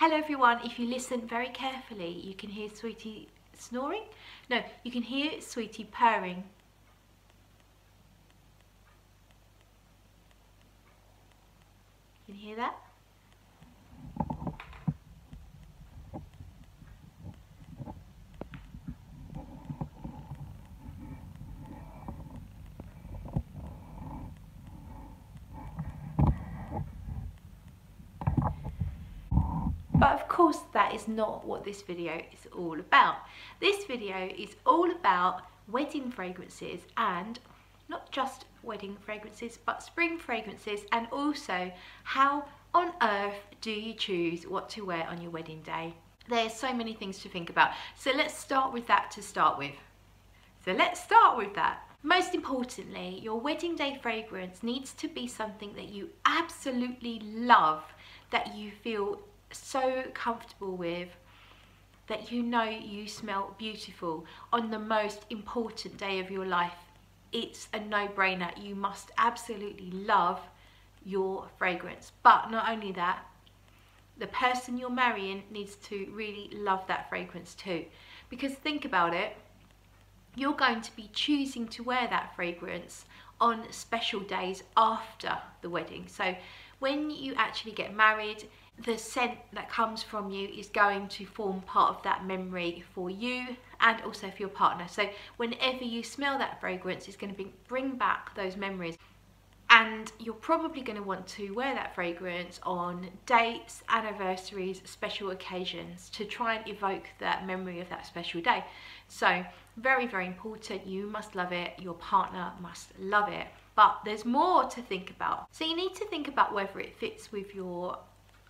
Hello everyone, if you listen very carefully you can hear Sweetie snoring. No, you can hear Sweetie purring. You can hear that? But of course that is not what this video is all about. This video is all about wedding fragrances, and not just wedding fragrances but spring fragrances, and also how on earth do you choose what to wear on your wedding day. There's so many things to think about, so let's start with that to start with. Most importantly, your wedding day fragrance needs to be something that you absolutely love, that you feel so comfortable with, that you know you smell beautiful on the most important day of your life. It's a no-brainer. You must absolutely love your fragrance. But not only that, the person you're marrying needs to really love that fragrance too. Because think about it, you're going to be choosing to wear that fragrance on special days after the wedding. So when you actually get married, the scent that comes from you is going to form part of that memory for you and also for your partner. So whenever you smell that fragrance, it's going to bring back those memories. And you're probably going to want to wear that fragrance on dates, anniversaries, special occasions to try and evoke that memory of that special day. So very, very important. You must love it. Your partner must love it. But there's more to think about. So you need to think about whether it fits with your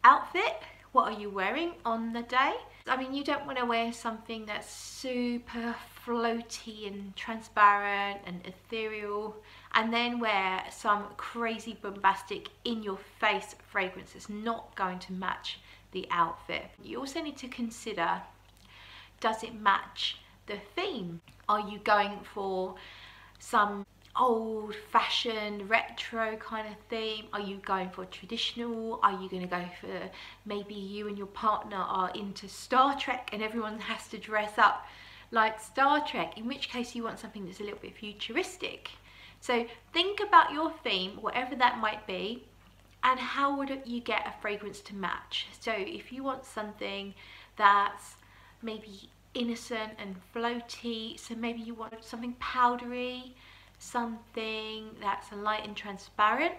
outfit. What are you wearing on the day? I mean, you don't want to wear something that's super floaty and transparent and ethereal and then wear some crazy bombastic in your face fragrance that's not going to match the outfit. You also need to consider, does it match the theme? Are you going for some old-fashioned retro kind of theme? Are you going for traditional? Are you going to go for, maybe you and your partner are into Star Trek and everyone has to dress up like Star Trek, in which case you want something that's a little bit futuristic. So think about your theme, whatever that might be, and how would you get a fragrance to match. So if you want something that's maybe innocent and floaty, so maybe you want something powdery, something that's light and transparent,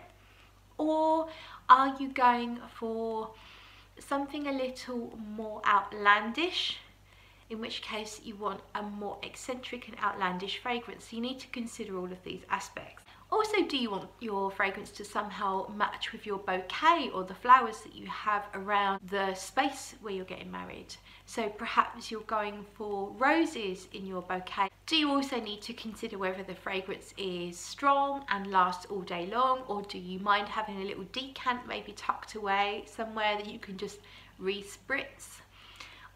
or are you going for something a little more outlandish, in which case you want a more eccentric and outlandish fragrance? So you need to consider all of these aspects. Also, do you want your fragrance to somehow match with your bouquet or the flowers that you have around the space where you're getting married? So perhaps you're going for roses in your bouquet. Do you also need to consider whether the fragrance is strong and lasts all day long, or do you mind having a little decant maybe tucked away somewhere that you can just re-spritz?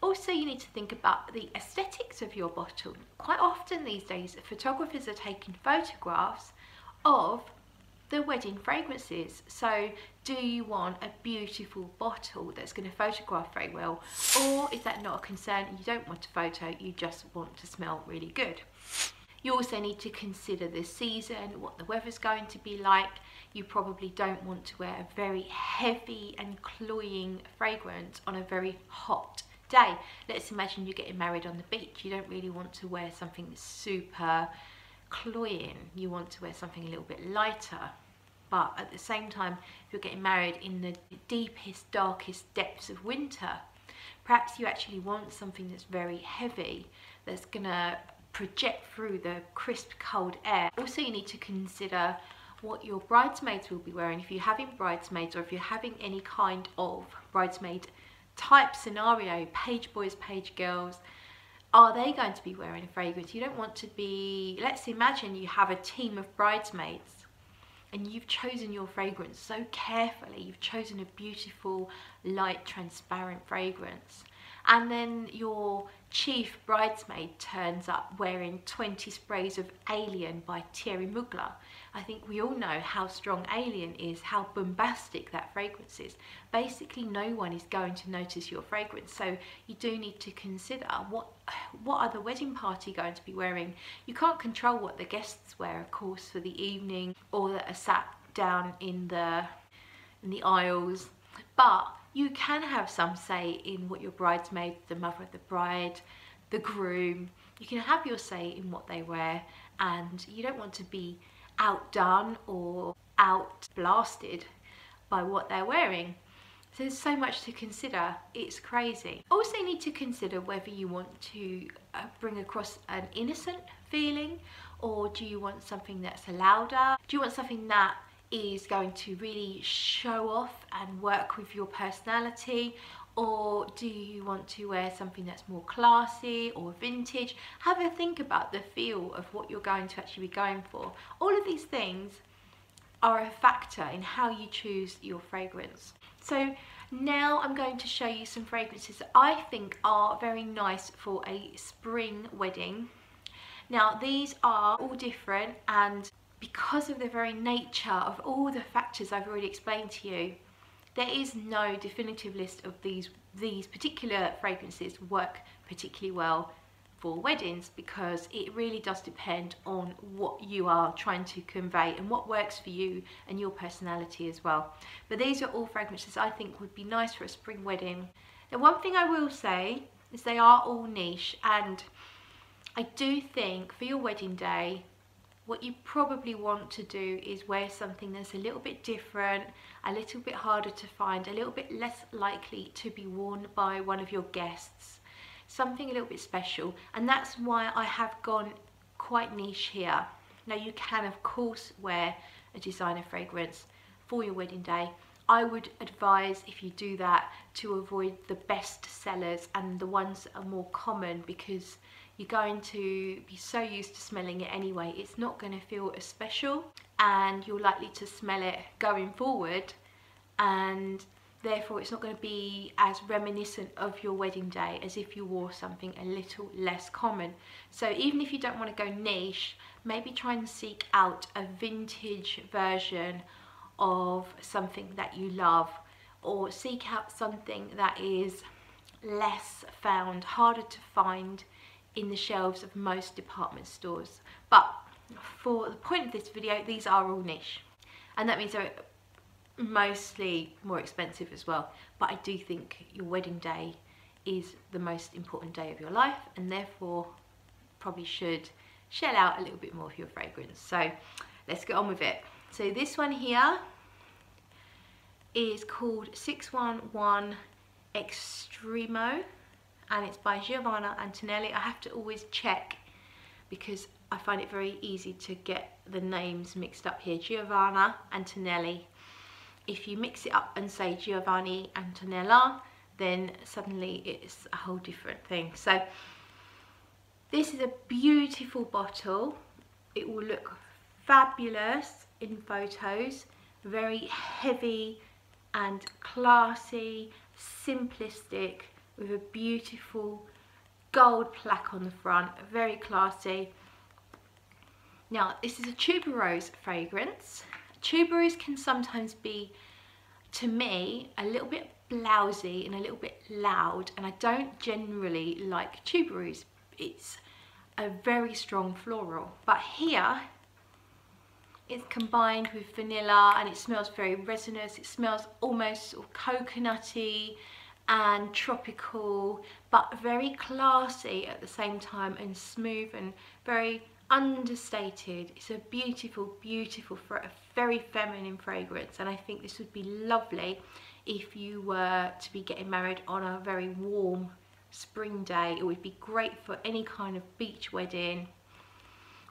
Also, you need to think about the aesthetics of your bottle. Quite often these days, photographers are taking photographs of the wedding fragrances. So do you want a beautiful bottle that's going to photograph very well, or is that not a concern? You don't want a photo, you just want to smell really good. You also need to consider the season, what the weather's going to be like. You probably don't want to wear a very heavy and cloying fragrance on a very hot day. Let's imagine you're getting married on the beach. You don't really want to wear something super cloying. You want to wear something a little bit lighter. But at the same time, if you're getting married in the deepest, darkest depths of winter, perhaps you actually want something that's very heavy, that's gonna project through the crisp, cold air. Also, you need to consider what your bridesmaids will be wearing. If you're having bridesmaids, or if you're having any kind of bridesmaid type scenario, page boys, page girls, are they going to be wearing a fragrance? You don't want to be, let's imagine you have a team of bridesmaids and you've chosen your fragrance so carefully. You've chosen a beautiful, light, transparent fragrance. and then your chief bridesmaid turns up wearing 20 sprays of Alien by Thierry Mugler. I think we all know how strong Alien is, how bombastic that fragrance is. Basically no one is going to notice your fragrance, so you do need to consider what are the wedding party going to be wearing. You can't control what the guests wear, of course, for the evening, or that are sat down in the aisles, but you can have some say in what your bridesmaid, the mother of the bride, the groom, you can have your say in what they wear, and you don't want to be outdone or outblasted by what they're wearing. So there's so much to consider, it's crazy. Also need to consider whether you want to bring across an innocent feeling, or do you want something that's louder? Do you want something that is going to really show off and work with your personality, or do you want to wear something that's more classy or vintage? Have a think about the feel of what you're going to actually be going for. All of these things are a factor in how you choose your fragrance. So now I'm going to show you some fragrances that I think are very nice for a spring wedding. Now these are all different, and because of the very nature of all the factors I've already explained to you, there is no definitive list of these particular fragrances work particularly well for weddings, because it really does depend on what you are trying to convey and what works for you and your personality as well. But these are all fragrances I think would be nice for a spring wedding. Now one thing I will say is they are all niche, and I do think for your wedding day, what you probably want to do is wear something that's a little bit different, a little bit harder to find, a little bit less likely to be worn by one of your guests. Something a little bit special, and that's why I have gone quite niche here. Now you can of course wear a designer fragrance for your wedding day. I would advise, if you do that, to avoid the best sellers and the ones that are more common, because you're going to be so used to smelling it anyway, it's not going to feel as special, and you're likely to smell it going forward, and therefore it's not going to be as reminiscent of your wedding day as if you wore something a little less common. So even if you don't want to go niche, maybe try and seek out a vintage version of something that you love, or seek out something that is less found, harder to find in the shelves of most department stores. But for the point of this video, these are all niche, and that means they're mostly more expensive as well. But I do think your wedding day is the most important day of your life, and therefore probably should shell out a little bit more for your fragrance. So let's get on with it. So this one here is called 611 Extremo, and it's by Giovanni Antonelli. I have to always check because I find it very easy to get the names mixed up here. Giovanni Antonelli. If you mix it up and say Giovanni Antonella, then suddenly it's a whole different thing. So this is a beautiful bottle. It will look fabulous in photos. Very heavy and classy, simplistic, with a beautiful gold plaque on the front, very classy. Now this is a tuberose fragrance. Tuberose can sometimes be, to me, a little bit blousy and a little bit loud, and I don't generally like tuberose. It's a very strong floral, but here it's combined with vanilla and it smells very resinous. It smells almost sort of coconutty and tropical, but very classy at the same time, and smooth and very understated. It's a beautiful, beautiful, a very feminine fragrance, and I think this would be lovely if you were to be getting married on a very warm spring day. It would be great for any kind of beach wedding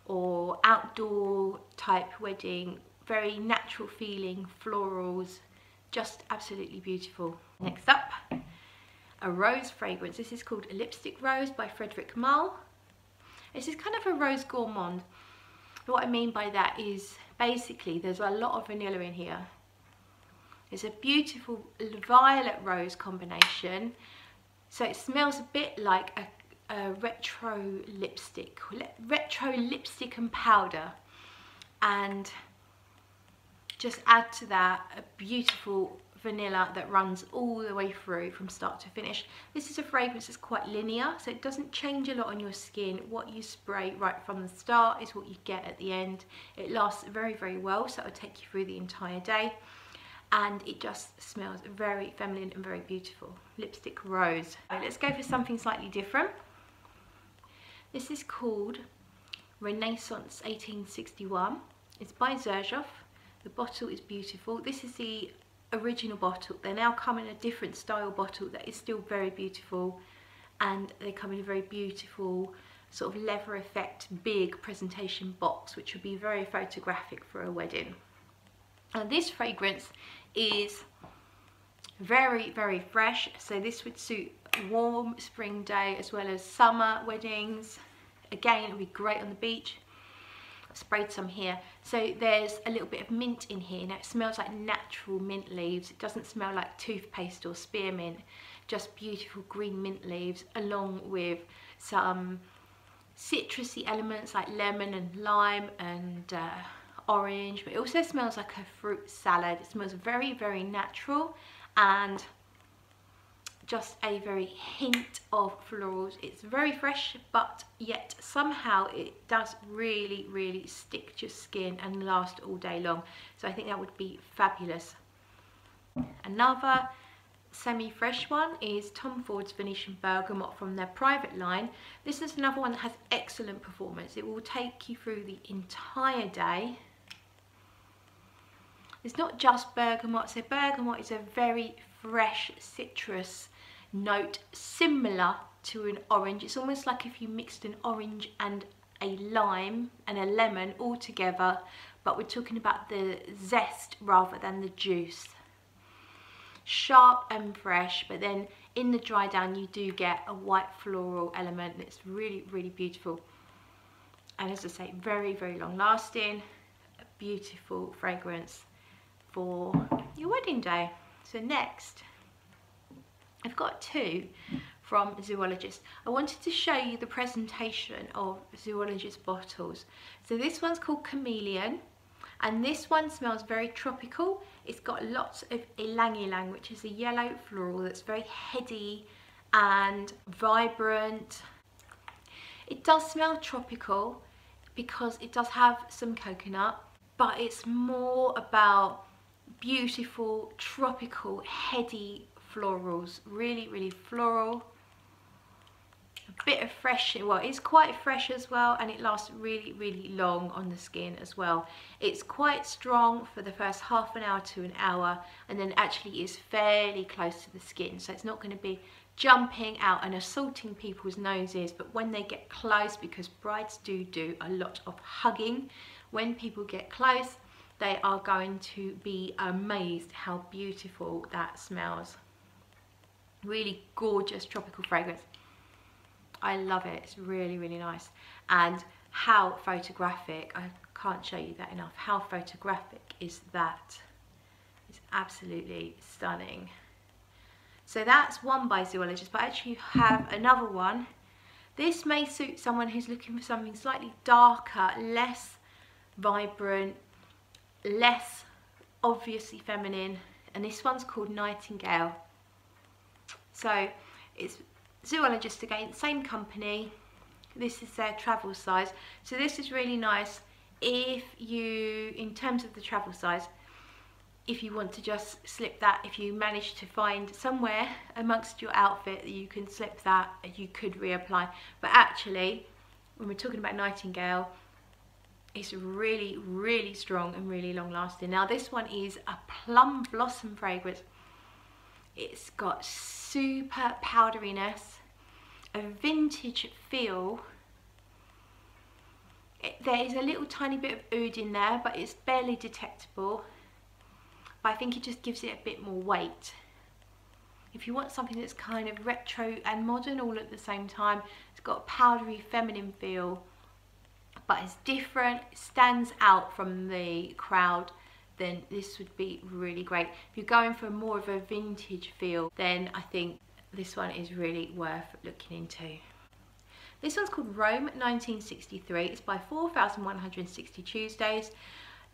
or outdoor type wedding. Very natural feeling, florals, just absolutely beautiful. Next up, a rose fragrance. This is called Lipstick Rose by Frederic Malle. This is kind of a rose gourmand. What I mean by that is basically there's a lot of vanilla in here. It's a beautiful violet rose combination, So it smells a bit like a retro lipstick and powder, and just add to that a beautiful vanilla that runs all the way through from start to finish. This is a fragrance that's quite linear, so it doesn't change a lot on your skin. What you spray right from the start is what you get at the end. It lasts very, very well, so it'll take you through the entire day, and it just smells very feminine and very beautiful. Lipstick Rose. Let's go for something slightly different. This is called Renaissance 1861. It's by Zoologist. The bottle is beautiful. This is the original bottle. They now come in a different style bottle that is still very beautiful, and they come in a very beautiful sort of leather effect big presentation box, which would be very photographic for a wedding. And this fragrance is very, very fresh, so this would suit a warm spring day as well as summer weddings. Again, it would be great on the beach. I've sprayed some here. So there's a little bit of mint in here. Now it smells like natural mint leaves. It doesn't smell like toothpaste or spearmint, just beautiful green mint leaves, along with some citrusy elements like lemon and lime and orange. But it also smells like a fruit salad. It smells very, very natural, and just a very hint of florals. It's very fresh, but yet somehow it does really, really stick to your skin and last all day long. So I think that would be fabulous. Another semi-fresh one is Tom Ford's Venetian Bergamot from their private line. This is another one that has excellent performance. It will take you through the entire day. It's not just bergamot. So bergamot is a very fresh citrus note, similar to an orange. It's almost like if you mixed an orange and a lime and a lemon all together, but we're talking about the zest rather than the juice. Sharp and fresh, but then in the dry down you do get a white floral element. It's really, really beautiful, and as I say, very, very long lasting. A beautiful fragrance for your wedding day. So next, I've got two from Zoologist. I wanted to show you the presentation of Zoologist bottles. So this one's called Chameleon, and this one smells very tropical. It's got lots of ylang ylang, which is a yellow floral that's very heady and vibrant. It does smell tropical because it does have some coconut, but it's more about beautiful, tropical, heady florals. Really, really floral. A bit of fresh, well, it's quite fresh as well, and it lasts really, really long on the skin as well. It's quite strong for the first half an hour to an hour, and then actually is fairly close to the skin, so it's not going to be jumping out and assaulting people's noses. But when they get close, because brides do a lot of hugging, when people get close, they are going to be amazed how beautiful that smells. Really gorgeous tropical fragrance. I love it. It's really, really nice. And how photographic, I can't show you that enough. How photographic is that? It's absolutely stunning. So that's one by Zoologist, but I actually have another one. This may suit someone who's looking for something slightly darker, less vibrant, less obviously feminine, and this one's called Nightingale. So it's Zoologist again, same company. This is their travel size. So this is really nice if you, in terms of the travel size, if you want to just slip that, if you manage to find somewhere amongst your outfit that you can slip that, you could reapply. But actually, when we're talking about Nightingale, it's really, really strong and really long lasting. Now this one is a plum blossom fragrance. It's got super powderiness, a vintage feel. There is a little tiny bit of oud in there, but it's barely detectable. But I think it just gives it a bit more weight. If you want something that's kind of retro and modern all at the same time, it's got a powdery feminine feel, but it's different, it stands out from the crowd, then this would be really great. If you're going for more of a vintage feel, then I think this one is really worth looking into. This one's called Rome 1963. It's by 4160 Tuesdays.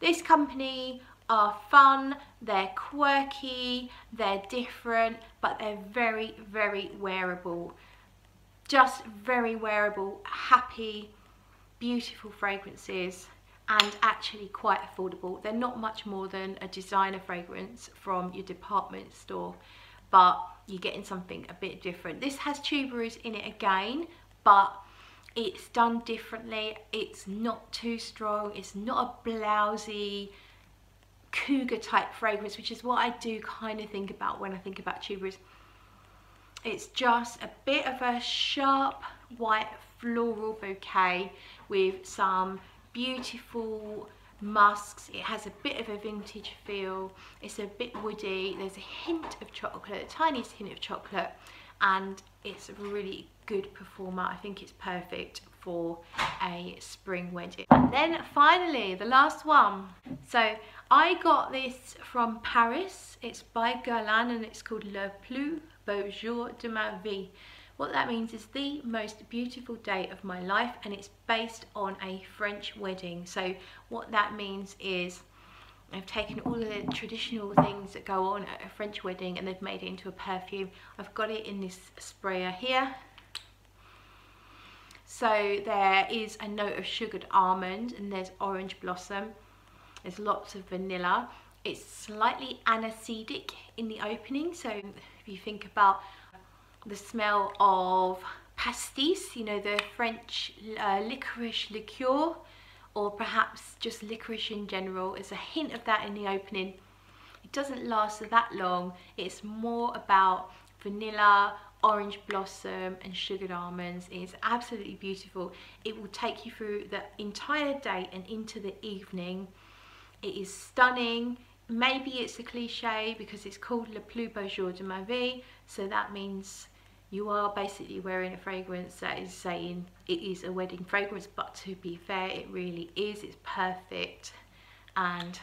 This company are fun, they're quirky, they're different, but they're very, very wearable. Just very wearable, happy, beautiful fragrances, and actually quite affordable. They're not much more than a designer fragrance from your department store, but you're getting something a bit different. This has tuberose in it again, but it's done differently. It's not too strong. It's not a blousy cougar type fragrance, which is what I do kind of think about when I think about tuberose. It's just a bit of a sharp white floral bouquet with some beautiful musks. It has a bit of a vintage feel. It's a bit woody. There's a hint of chocolate, a tiniest hint of chocolate, and it's a really good performer. I think it's perfect for a spring wedding. And then finally, the last one. So I got this from Paris. It's by Golan and it's called Le Plus Beau Jour de ma Vie. What that means is the most beautiful day of my life, and it's based on a French wedding. So what that means is I've taken all the traditional things that go on at a French wedding and they've made it into a perfume. I've got it in this sprayer here. So there is a note of sugared almond and there's orange blossom. There's lots of vanilla. It's slightly aniseedic in the opening. So if you think about the smell of pastis, you know, the French licorice liqueur, or perhaps just licorice in general, there's a hint of that in the opening. It doesn't last that long. It's more about vanilla, orange blossom and sugared almonds. It's absolutely beautiful. It will take you through the entire day and into the evening. It is stunning. Maybe it's a cliche because it's called Le Plus Beau Jour de ma Vie, so that means you are basically wearing a fragrance that is saying it is a wedding fragrance, but to be fair, it really is. It's perfect, and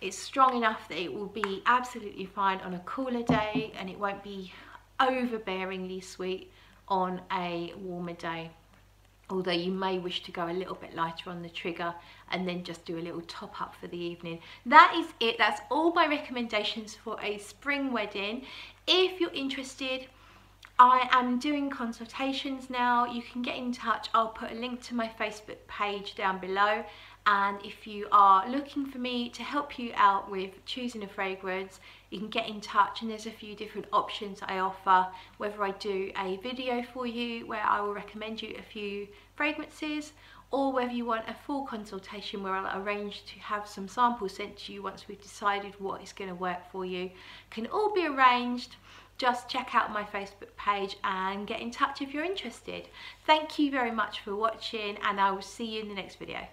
it's strong enough that it will be absolutely fine on a cooler day, and it won't be overbearingly sweet on a warmer day. Although you may wish to go a little bit lighter on the trigger and then just do a little top up for the evening. That is it. That's all my recommendations for a spring wedding. If you're interested, I am doing consultations now. You can get in touch. I'll put a link to my Facebook page down below. And if you are looking for me to help you out with choosing a fragrance, you can get in touch, and there's a few different options I offer, whether I do a video for you where I will recommend you a few fragrances, or whether you want a full consultation where I'll arrange to have some samples sent to you once we've decided what is going to work for you. Can all be arranged. Just check out my Facebook page and get in touch if you're interested. Thank you very much for watching, and I will see you in the next video.